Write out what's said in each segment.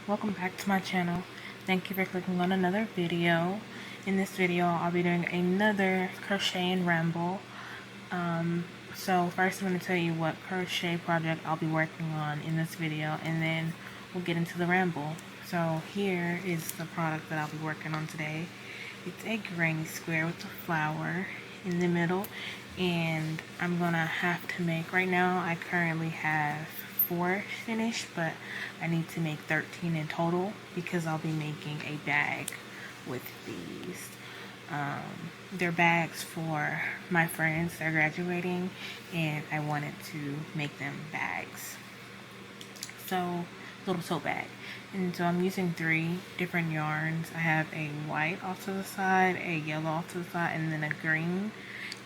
welcome back to my channel. Thank you for clicking on another video. In this video I'll be doing another crochet and ramble. So first I'm going to tell you what crochet project I'll be working on in this video, and then we'll get into the ramble. So here is the product that I'll be working on today. It's a granny square with a flower in the middle, and I'm gonna have to make, right now I currently have 4 finished, but I need to make 13 in total because I'll be making a bag with these. They're bags for my friends. They're graduating and I wanted to make them bags. So, little tote bag. And so I'm using 3 different yarns. I have a white off to the side, a yellow off to the side, and then a green.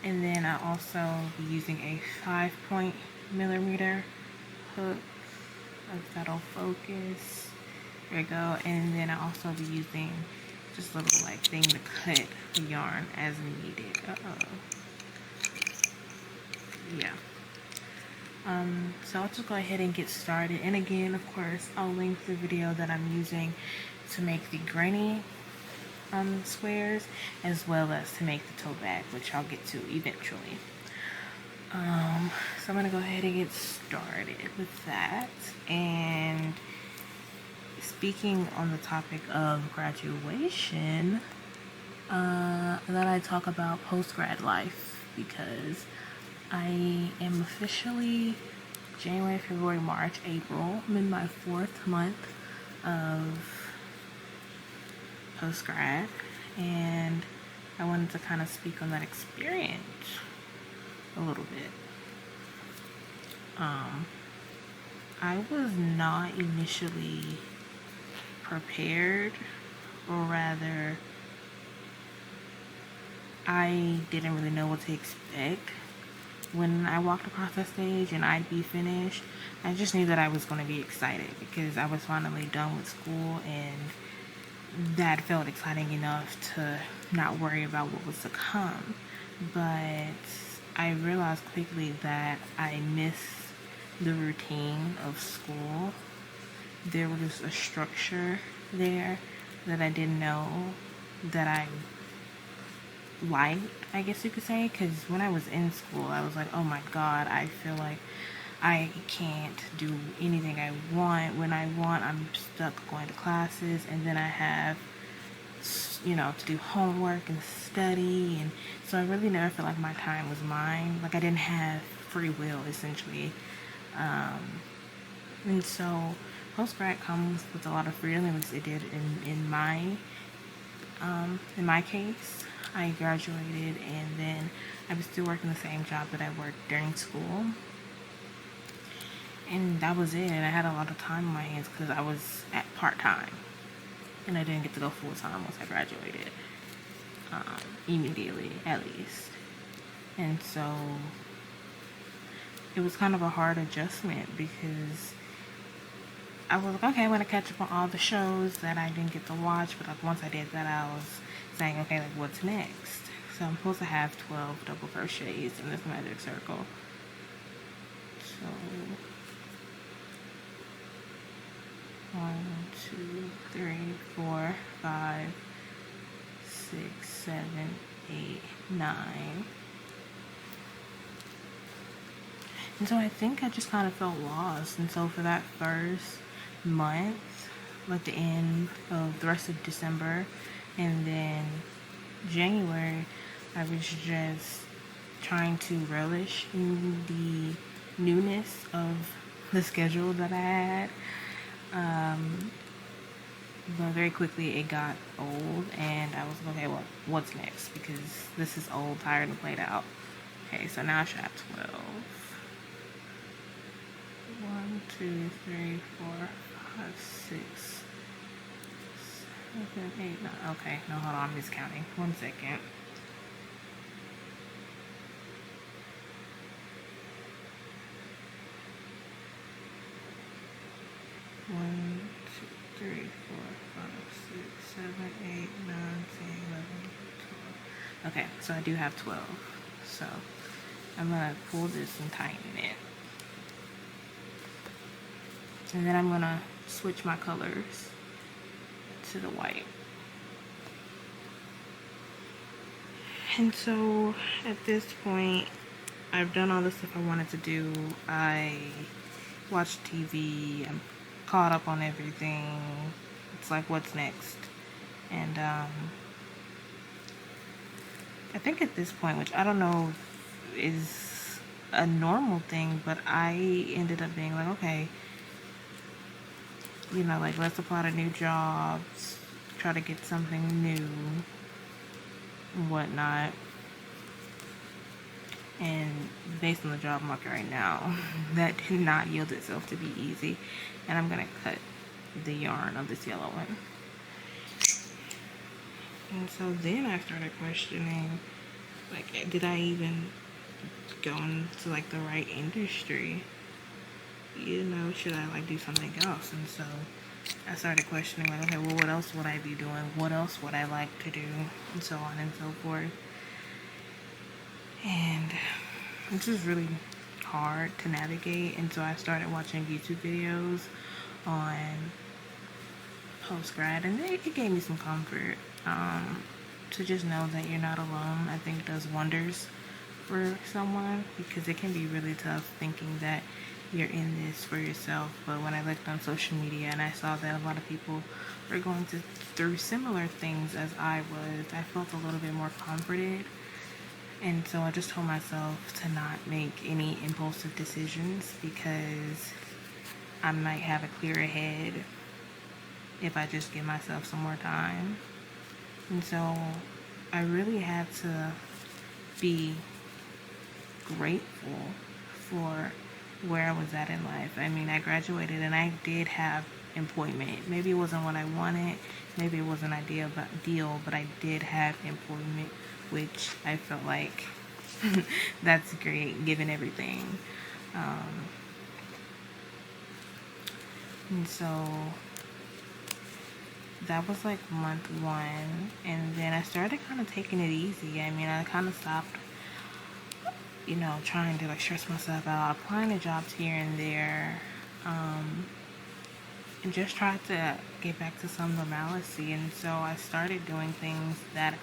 And then I also be using a 5.0mm hook. If that'll focus. There we go. And then I also be using just a little like thing to cut the yarn as needed. Yeah. So I'll just go ahead and get started. And again, of course, I'll link the video that I'm using to make the granny squares, as well as to make the tote bag, which I'll get to eventually. So I'm gonna go ahead and get started with that. And speaking on the topic of graduation, I thought I'd talk about post-grad life, because I am officially January, February, March, April. I'm in my 4th month of post-grad, and I wanted to kind of speak on that experience a little bit. I was not initially prepared, or rather, I didn't really know what to expect. When I walked across the stage and I'd be finished, I just knew that I was going to be excited because I was finally done with school, and that felt exciting enough to not worry about what was to come. But I realized quickly that I missed the routine of school. There was a structure there that I didn't know that I liked, I guess you could say, because when I was in school I was like, oh my god, I feel like I can't do anything I want when I want. I'm stuck going to classes, and then I have, to do homework and study, and so I really never felt like my time was mine. Like I didn't have free will, essentially. And so post-grad comes with a lot of freedom, at least it did in my case. I graduated, and then I was still working the same job that I worked during school, and that was it. And I had a lot of time on my hands because I was at part-time, and I didn't get to go full-time once I graduated, immediately at least. And so it was kind of a hard adjustment, because I was like, okay, I'm going to catch up on all the shows that I didn't get to watch. But like once I did that, I was saying, okay, like what's next? So I'm supposed to have 12 double crochets in this magic circle. So 1, 2, 3, 4, 5, 6, 7, 8, 9. And so I think I just kind of felt lost. And so for that first month, like the end of the rest of December and then January, I was just trying to relish in the newness of the schedule that I had. But very quickly it got old, and I was like, okay, well, what's next? Because this is old, tired, and played out. Okay, so now I should have 12. 1, 2, 3, 4, 5, 6, 7, 8, 9. Okay, no, hold on, I'm just counting. 1 second. 1, 2, 3, 4, 5, 6, 7, 8, 9, 10, 11, 12. Okay, so I do have 12. So I'm gonna pull this and tighten it. And then I'm gonna switch my colors to the white. And so at this point, I've done all the stuff I wanted to do. I watched TV, I'm caught up on everything. It's like, what's next? And I think at this point, which I don't know is a normal thing, but I ended up being like, okay, you know, like, let's apply to new jobs, try to get something new and whatnot. And based on the job market right now, that did not yield itself to be easy. And I'm gonna cut the yarn of this yellow one. And so then I started questioning, like, did I even go into like the right industry? You know, should I like do something else? And so I started questioning, like, okay, well, what else would I be doing? What else would I like to do? And so on and so forth. And this is really hard to navigate. And so I started watching YouTube videos on post-grad, and it gave me some comfort. To just know that you're not alone, I think does wonders for someone, because it can be really tough thinking that you're in this for yourself. But when I looked on social media and I saw that a lot of people were going through similar things as I was, I felt a little bit more comforted. And so I just told myself to not make any impulsive decisions, because I might have a clearer head if I just give myself some more time. And so I really had to be grateful for where I was at in life. I mean, I graduated and I did have employment. Maybe it wasn't what I wanted, maybe it wasn't ideal, but I did have employment, which I felt like that's great given everything. And so that was like month 1, and then I started kind of taking it easy. I mean, I kind of stopped, you know, trying to like stress myself out, applying to jobs here and there, and just tried to get back to some normalcy. And so I started doing things that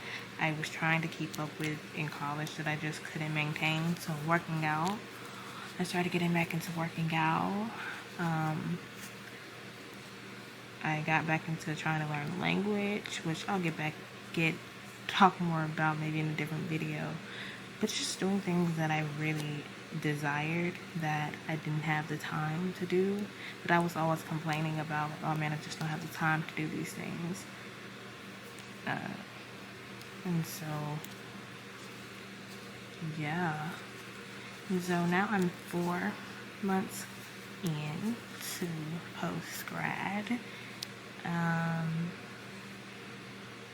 I was trying to keep up with in college that I just couldn't maintain. So working out, I started getting back into working out. I got back into trying to learn language, which I'll talk more about maybe in a different video. But just doing things that I really desired that I didn't have the time to do, that I was always complaining about, oh man, I just don't have the time to do these things. And so, yeah. And so now I'm 4 months in to post-grad.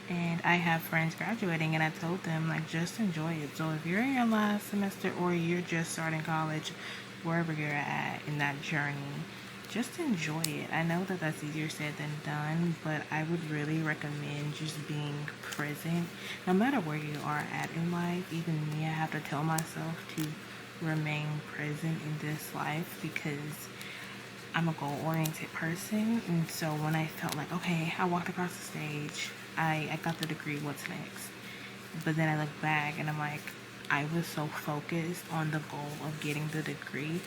And I have friends graduating, and I told them, like, just enjoy it. So if you're in your last semester or you're just starting college, wherever you're at in that journey, just enjoy it. I know that that's easier said than done, but I would really recommend just being present no matter where you are at in life. Even me, I have to tell myself to remain present in this life, because I'm a goal-oriented person. And so when I felt like, okay, I walked across the stage, I got the degree, what's next? But then I look back and I'm like, I was so focused on the goal of getting the degree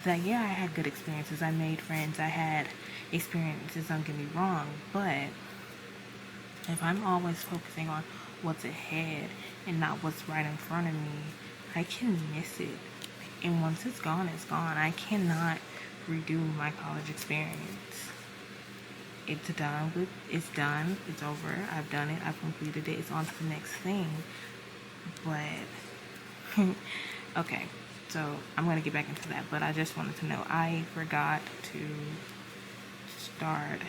that, yeah, I had good experiences, I made friends, I had experiences, don't get me wrong, but if I'm always focusing on what's ahead and not what's right in front of me, I can miss it. And once it's gone, it's gone. I cannot redo my college experience. It's done. It's over. I've done it. I've completed it. It's on to the next thing. But okay, so I'm gonna get back into that. But I just wanted to know, I forgot to start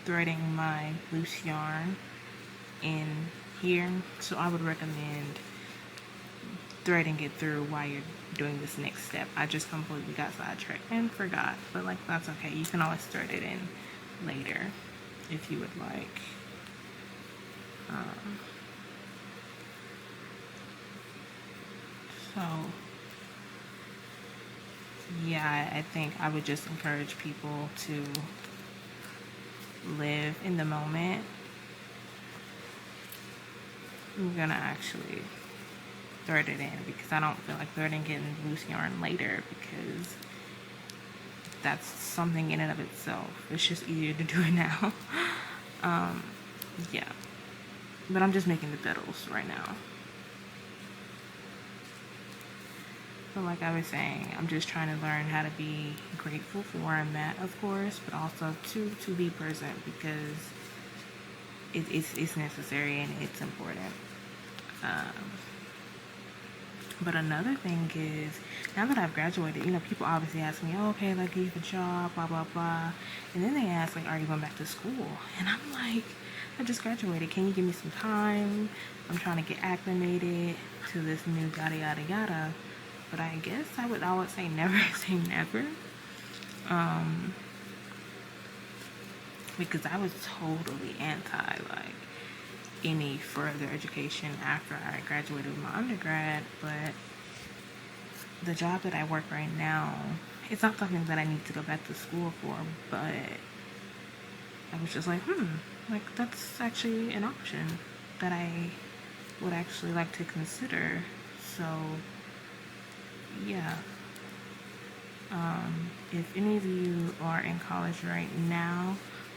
threading my loose yarn in here, so I would recommend threading it through while you're doing this next step. I just completely got sidetracked and forgot, but like, that's okay. You can always thread it in later if you would like. So yeah, I think I would just encourage people to live in the moment. I'm gonna actually thread it in because I don't feel like threading in loose yarn later, because that's something in and of itself. It's just easier to do it now. Yeah, but I'm just making the petals right now. But like I was saying, I'm just trying to learn how to be grateful for where I'm at, of course, but also to be present, because it's necessary and it's important. But another thing is, now that I've graduated, people obviously ask me, oh, okay, like, you have a job, blah, blah, blah. And then they ask, like, are you going back to school? And I'm like, I just graduated. Can you give me some time? I'm trying to get acclimated to this new yada, yada, yada. But I guess I would say never say never. Because I was totally anti, like, any further education after I graduated with my undergrad. But the job that I work right now, it's not something that I need to go back to school for, but I was just like, like, that's actually an option that I would actually like to consider. So yeah, if any of you are in college right now,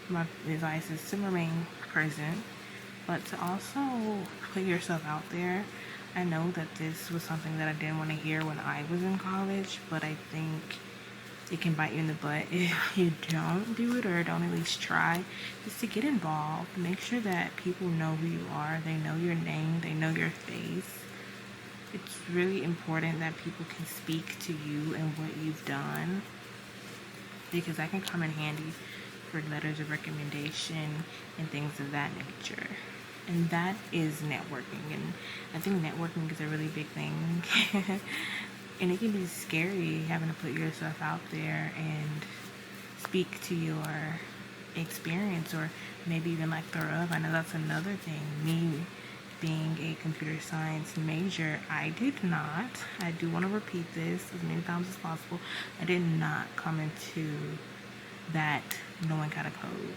my advice is to remain present, but to also put yourself out there. I know that this was something that I didn't want to hear when I was in college, but I think it can bite you in the butt if you don't do it, or don't at least try. Just to get involved. Make sure that people know who you are. They know your name. They know your face. It's really important that people can speak to you and what you've done, because that can come in handy for letters of recommendation and things of that nature. And that is networking. And I think networking is a really big thing. And it can be scary having to put yourself out there and speak to your experience, or maybe even like thereof. I know that's another thing. Me being a computer science major, I do want to repeat this as many times as possible, I did not come into that knowing how to code.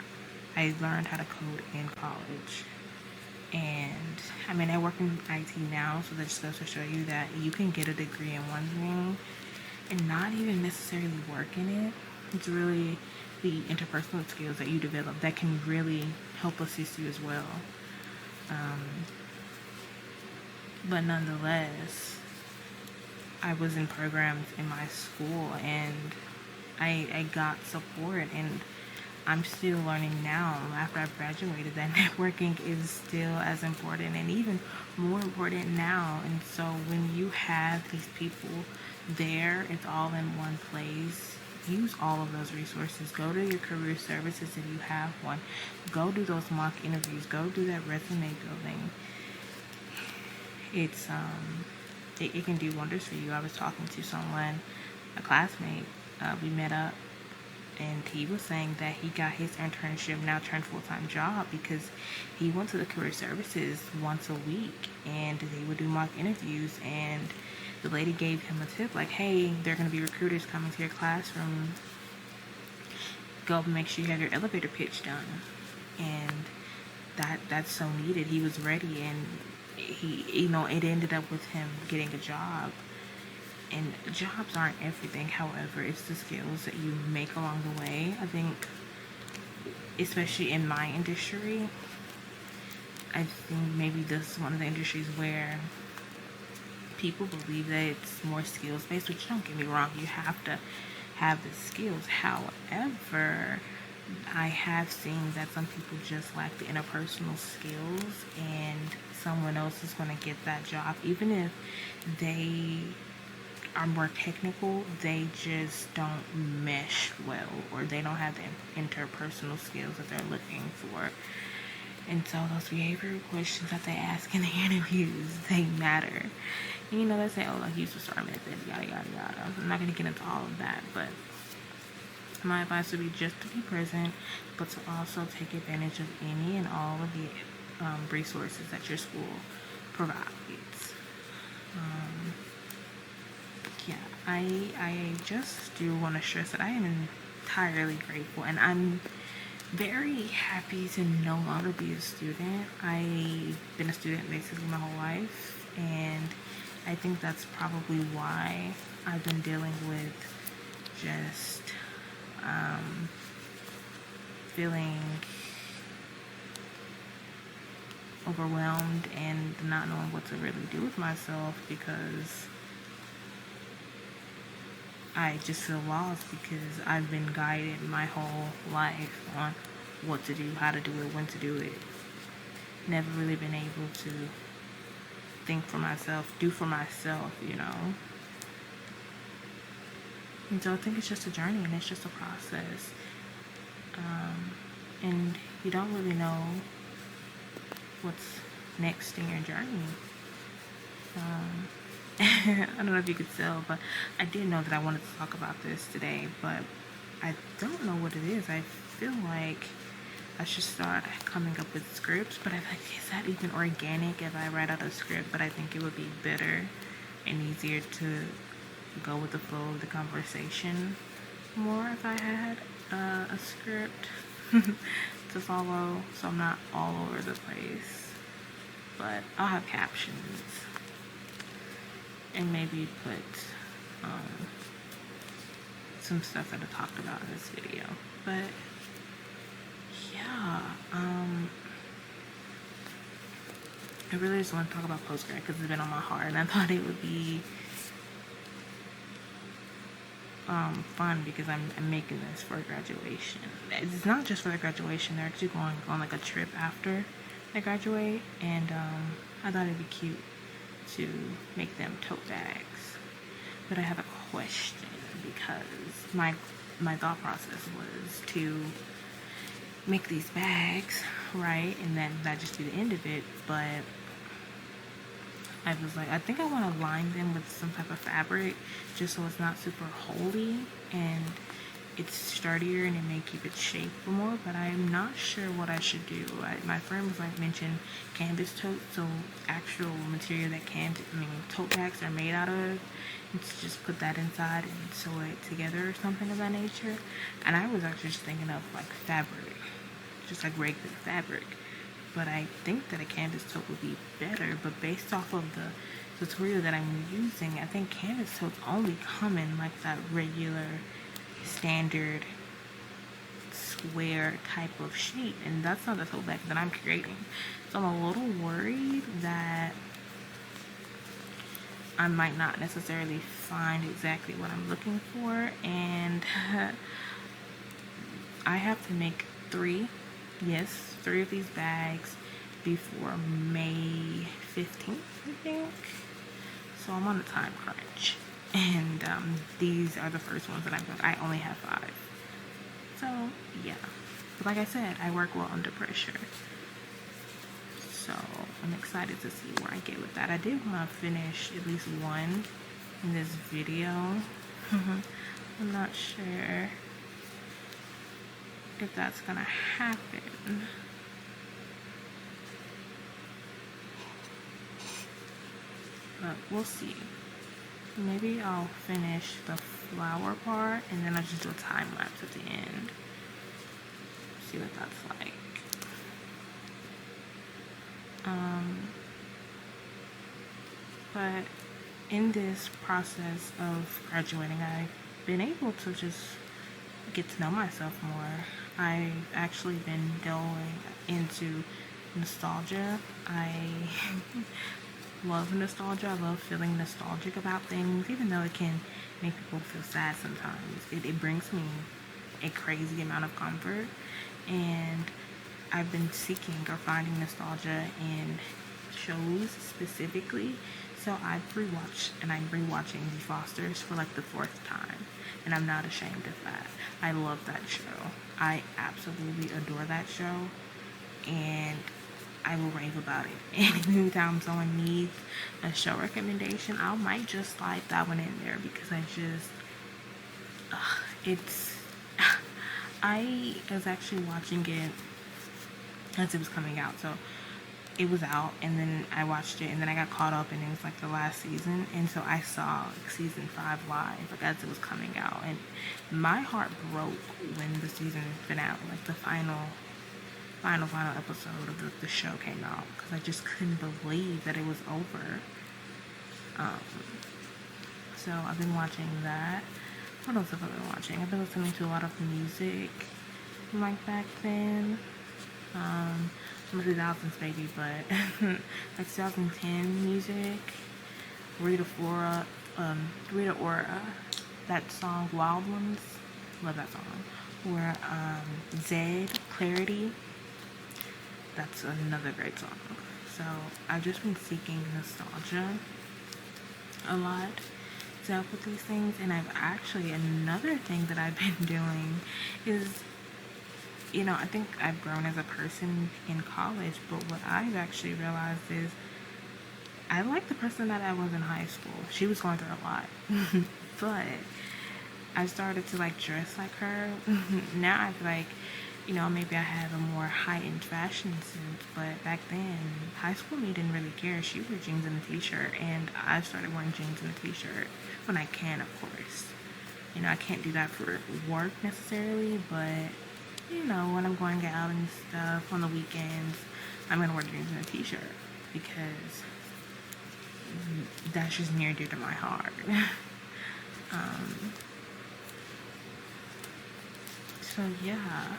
I learned how to code in college. And I mean, I work in IT now, so that just goes to show you that you can get a degree in one thing and not even necessarily work in it. It's really the interpersonal skills that you develop that can really help assist you as well. But nonetheless, I was in programs in my school, and I got support, and I'm still learning now after I've graduated that networking is still as important, and even more important now. And so when you have these people there, it's all in one place. Use all of those resources. Go to your career services if you have one. Go do those mock interviews. Go do that resume building. It's it can do wonders for you. I was talking to someone, a classmate. We met up, and he was saying that he got his internship now turned full-time job because he went to the career services once a week, and they would do mock interviews, and the lady gave him a tip like, hey, there are going to be recruiters coming to your classroom. Go up and make sure you have your elevator pitch done. And that's so needed. He was ready, and he, it ended up with him getting a job. And jobs aren't everything. However, it's the skills that you make along the way. I think, especially in my industry, I think maybe this is one of the industries where people believe that it's more skills based, which, don't get me wrong, you have to have the skills. However, I have seen that some people just lack the interpersonal skills, and someone else is going to get that job. Even if they are more technical, they just don't mesh well, or they don't have the interpersonal skills that they're looking for. And so those behavioral questions that they ask in the interviews, they matter. And they say, oh, like, use the STAR method, yada, yada, yada. I'm not going to get into all of that, but my advice would be just to be present, but to also take advantage of any and all of the resources that your school provides. Yeah. I just do want to stress that I am entirely grateful, and I'm very happy to no longer be a student. I've been a student basically my whole life, and I think that's probably why I've been dealing with just feeling overwhelmed and not knowing what to really do with myself, because I just feel lost because I've been guided my whole life on what to do, how to do it, when to do it. Never really been able to think for myself, do for myself, you know. And so I think it's just a journey, and it's just a process. And you don't really know what's next in your journey. I don't know if you could tell, but I did know that I wanted to talk about this today, but I don't know what it is. I feel like I should start coming up with scripts, but I'm like, is that even organic if I write out a script? But I think it would be better and easier to go with the flow of the conversation more if I had a script to follow, so I'm not all over the place. But I'll have captions and maybe put some stuff that I talked about in this video. But yeah, I really just want to talk about post-grad because it's been on my heart, and I thought it would be fun because I'm making this for graduation. It's not just for the graduation, they're actually going on like a trip after they graduate, and I thought it'd be cute to make them tote bags. But I have a question, because my thought process was to make these bags, right, and then that just be the end of it. But I was like, I think I want to line them with some type of fabric just so it's not super holey and it's sturdier and it may keep its shape more, but I'm not sure what I should do. My friend was like mentioned canvas tote, so actual material that tote bags are made out of, and to just put that inside and sew it together or something of that nature. And I was actually just thinking of like fabric, just like regular fabric. But I think that a canvas tote would be better, but based off of the tutorial that I'm using, I think canvas totes only come in like that regular standard square type of shape, and that's not the tote bag that I'm creating. So I'm a little worried that I might not necessarily find exactly what I'm looking for, and I have to make three of these bags before May 15th, I think. So I'm on a time crunch, and these are the first ones that I only have 5. So yeah, but like I said, I work well under pressure, so I'm excited to see where I get with that. I did want to finish at least one in this video. I'm not sure if that's gonna happen. But we'll see. Maybe I'll finish the flower part and then I'll just do a time lapse at the end. See what that's like. But in this process of graduating, I've been able to just get to know myself more. I've actually been delving into nostalgia. I love nostalgia. I love feeling nostalgic about things, even though it can make people feel sad sometimes. It brings me a crazy amount of comfort, and I've been seeking or finding nostalgia in shows specifically. So I've rewatched, and I'm rewatching The Fosters for like the 4th time, and I'm not ashamed of that. I love that show. I absolutely adore that show, and I will rave about it. And anytime someone needs a show recommendation, I might just slide that one in there, because I was actually watching it as it was coming out, so it was out, and then I watched it, and then I got caught up, and it was like the last season, and so I saw like season 5 live, like as it was coming out, and my heart broke when the season finale, like the final episode of the show came out, because I just couldn't believe that it was over. So I've been watching that. What else have I been watching? I've been listening to a lot of music from like back then. I'm a 2000s baby, but like 2010 music. Rita Ora, that song Wild Ones, love that song. Or Zed, Clarity, that's another great song. So I've just been seeking nostalgia a lot to help with these things. And I've actually, another thing that I've been doing is, you know, I think I've grown as a person in college, but what I've actually realized is I like the person that I was in high school. She was going through a lot. But I started to like dress like her. Now I feel like, you know, maybe I have a more heightened fashion sense, but back then, high school me didn't really care. She wore jeans and a t-shirt, and I started wearing jeans and a t-shirt when I can, of course. You know, I can't do that for work necessarily, but, you know, when I'm going out and stuff on the weekends, I'm gonna wear jeans and a t-shirt because that's just near and dear to my heart. So yeah,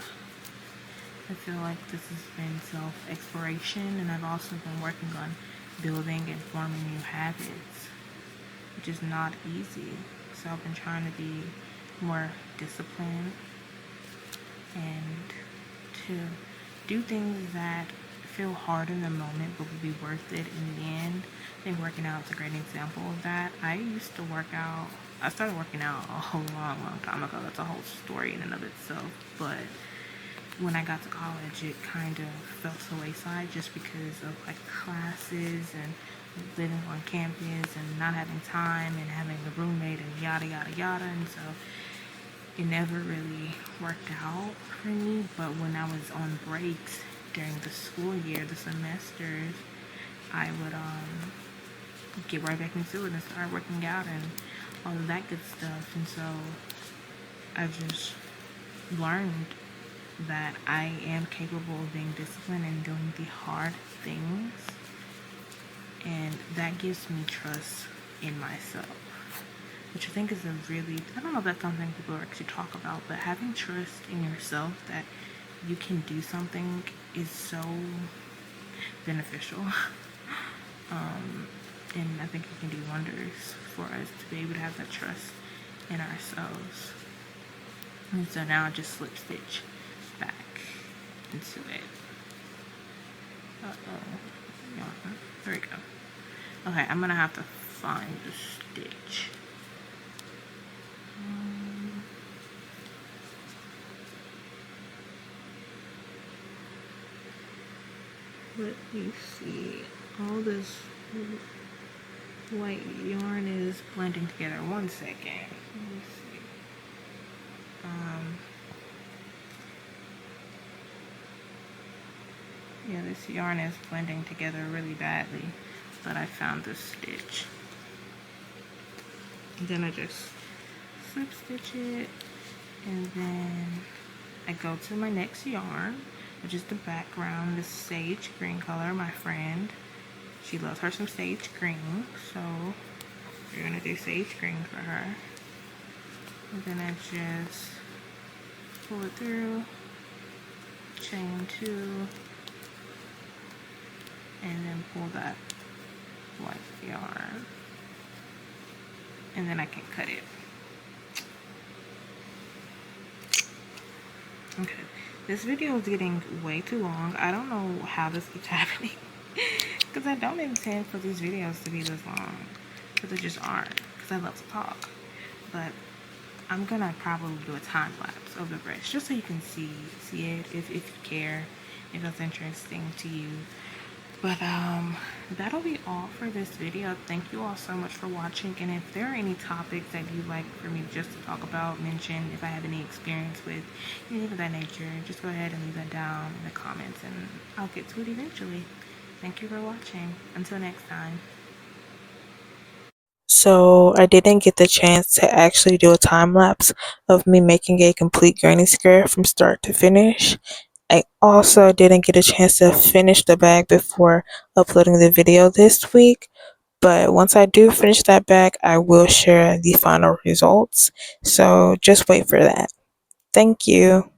I feel like this has been self-exploration, and I've also been working on building and forming new habits, which is not easy. So I've been trying to be more disciplined and to do things that feel hard in the moment but will be worth it in the end. I think working out is a great example of that. I used to work out. I started working out a whole long time ago. That's a whole story in and of itself. But when I got to college, it kind of fell to the wayside just because of like classes and living on campus and not having time and having a roommate and yada yada yada. And so it never really worked out for me. But when I was on breaks during the school year, the semesters, I would get right back into it and start working out and all of that good stuff. And so I've just learned that I am capable of being disciplined and doing the hard things, and that gives me trust in myself, which I think is a really, I don't know if that's something people actually talk about, but having trust in yourself that you can do something is so beneficial. And I think it can do wonders for us to be able to have that trust in ourselves. And so now I just slip stitch back into it. Yeah, there we go. Okay, I'm gonna have to find the stitch. Let me see. All this white yarn is blending together. 1 second. Let me see. Yeah, this yarn is blending together really badly, but I found this stitch. And then I just slip stitch it, and then I go to my next yarn, which is the background, the sage green color. My friend, she loves her some sage green, so we're gonna do sage green for her. And then I just pull it through, chain 2, and then pull that white yarn, and then I can cut it. Okay, this video is getting way too long. I don't know how this keeps happening because I don't intend for these videos to be this long, because they just aren't, because I love to talk. But I'm gonna probably do a time lapse of the rest just so you can see it if you care, if that's interesting to you. But that'll be all for this video. Thank you all so much for watching, and if there are any topics that you'd like for me just to talk about, mention, if I have any experience with anything of that nature, just go ahead and leave that down in the comments and I'll get to it eventually. Thank you for watching. Until next time. So I didn't get the chance to actually do a time lapse of me making a complete granny square from start to finish. I also didn't get a chance to finish the bag before uploading the video this week, but once I do finish that bag, I will share the final results. So just wait for that. Thank you.